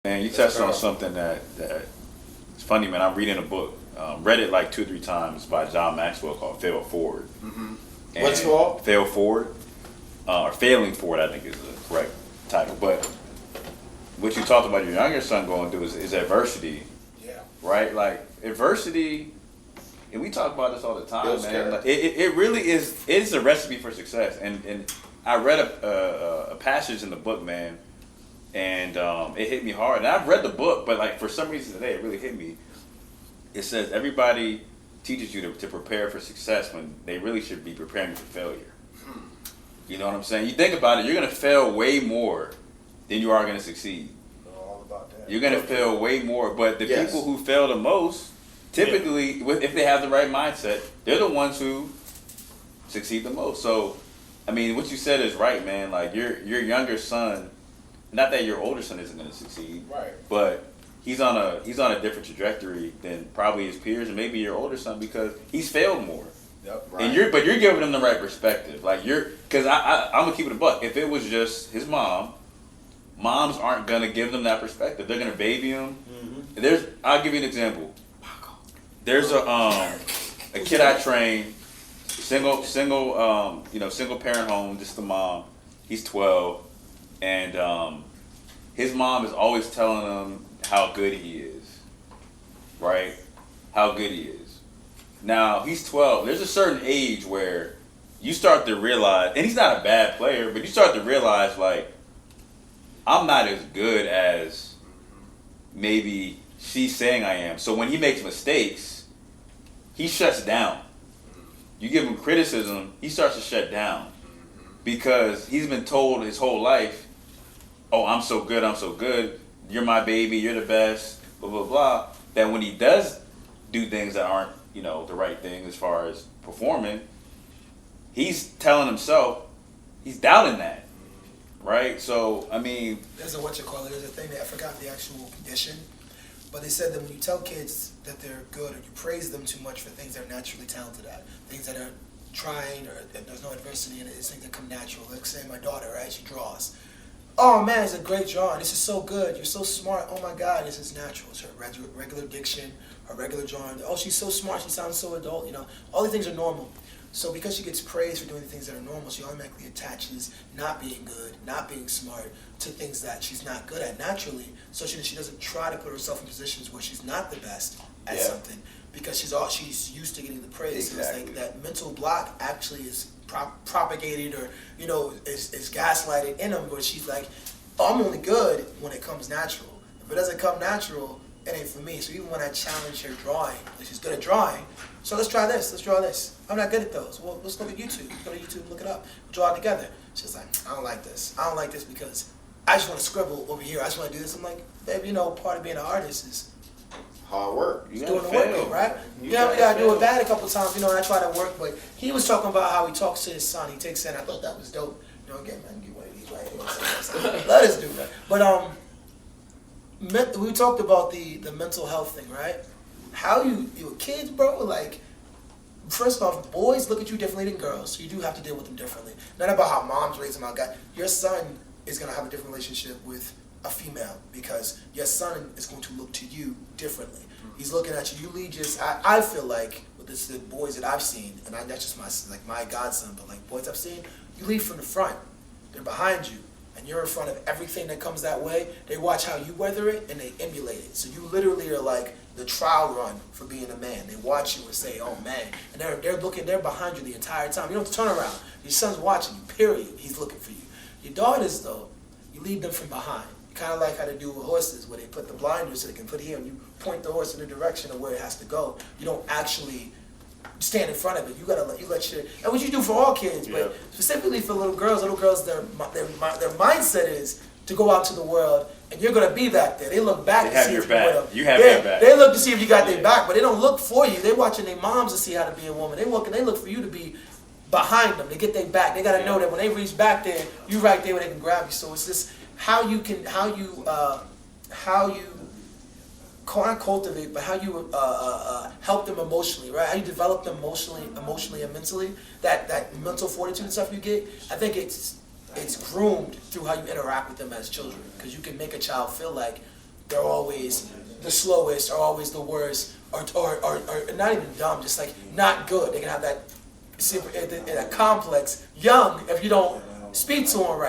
Man, you touched on something that it's funny, man. I'm reading a book, read it like 2 or 3 times by John Maxwell called "Fail Forward." Mm-hmm. And What's it called? "Fail Forward," or "Failing Forward," I think is the correct title. But what you talked about your younger son going through is adversity, Yeah. right? Like adversity, and we talk about this all the time, Builds man. character. Like, it really is. It's a recipe for success. And I read a passage in the book, man. And it hit me hard. And I've read the book, but like for some reason today, it really hit me. It says everybody teaches you to prepare for success when they really should be preparing for failure. You know what I'm saying? You think about it, you're gonna fail way more than you are gonna succeed. All about that. You're gonna fail way more, but the Yes. people who fail the most, typically, if they have the right mindset, they're the ones who succeed the most. So, I mean, what you said is right, man. Like your younger son. Not that your older son isn't going to succeed, Right. but he's on a different trajectory than probably his peers and maybe your older son because he's failed more. Yep. Right. And you're giving him the right perspective. Like because I'm gonna keep it a buck. If it was just his moms aren't gonna give them that perspective. They're gonna baby him. Mm-hmm. I'll give you an example. There's a kid I train, single parent home, just the mom. He's 12. And his mom is always telling him how good he is, right? How good he is. Now, he's 12. There's a certain age where you start to realize, and he's not a bad player, but you start to realize, like, I'm not as good as maybe she's saying I am. So when he makes mistakes, he shuts down. You give him criticism, he starts to shut down because he's been told his whole life, oh, I'm so good, you're my baby, you're the best, blah, blah, blah, that when he does do things that aren't, the right thing as far as performing, he's telling himself, he's doubting that, right? So, I mean... There's a there's a thing that I forgot the actual condition, but they said that when you tell kids that they're good or you praise them too much for things they're naturally talented at, things that are trying or there's no adversity in it, it's things that come natural. Like say my daughter, right, she draws. Oh man, it's a great drawing. This is so good. You're so smart. Oh my God, this is natural. It's her regular diction, her regular drawing. Oh, she's so smart. She sounds so adult. All these things are normal. So because she gets praised for doing the things that are normal, she automatically attaches not being good, not being smart to things that she's not good at naturally. So she doesn't try to put herself in positions where she's not the best at something because she's used to getting the praise. Exactly. So it's like that mental block actually is propagated or is gaslighted in them where she's like, oh, I'm only good when it comes natural. If it doesn't come natural, it ain't for me. So even when I challenge her drawing, like she's good at drawing, so let's try this, let's draw this. I'm not good at those. Well, let's look at YouTube. Go to YouTube, look it up, draw it together. She's like, I don't like this. I don't like this because I just want to scribble over here. I just want to do this. I'm like, babe, part of being an artist is Hard work. You doing the fail. work, right? You We gotta do it bad a couple times, and I try to work, but he was talking about how he talks to his son. He takes in, I thought that was dope. Again, man, get one of these right here. Let us do that. But we talked about the mental health thing, right? How you kids, bro, like, first off, boys look at you differently than girls, so you do have to deal with them differently. Not about how moms raise them, how God. Your son is gonna have a different relationship with a female because your son is going to look to you differently. He's looking at you. You lead I feel like with the boys that I've seen, and that's just my godson, but like boys I've seen, you lead from the front. They're behind you, and you're in front of everything that comes that way. They watch how you weather it, and they emulate it. So you literally are like the trial run for being a man. They watch you and say, "Oh man," and they're behind you the entire time. You don't have to turn around. Your son's watching you. Period. He's looking for you. Your daughters, though, you lead them from behind. Kind of like how they do with horses, where they put the blinders so they can put here, and you point the horse in the direction of where it has to go. You don't actually stand in front of it. You let your, and what you do for all kids, but specifically for little girls, their mindset is to go out to the world, and you're gonna be back there. They look back to see if you're with them. You have their back. They look to see if you got their back, but they don't look for you. They're watching their moms to see how to be a woman. They look for you to be behind them. They get their back. They gotta know that when they reach back there, you right there where they can grab you. So it's just how you cultivate, but how you help them emotionally, right? How you develop them emotionally and mentally. That mental fortitude and stuff you get. I think it's groomed through how you interact with them as children, because you can make a child feel like they're always the slowest, or always the worst, or not even dumb, just like not good. They can have that complex young if you don't speak to them right.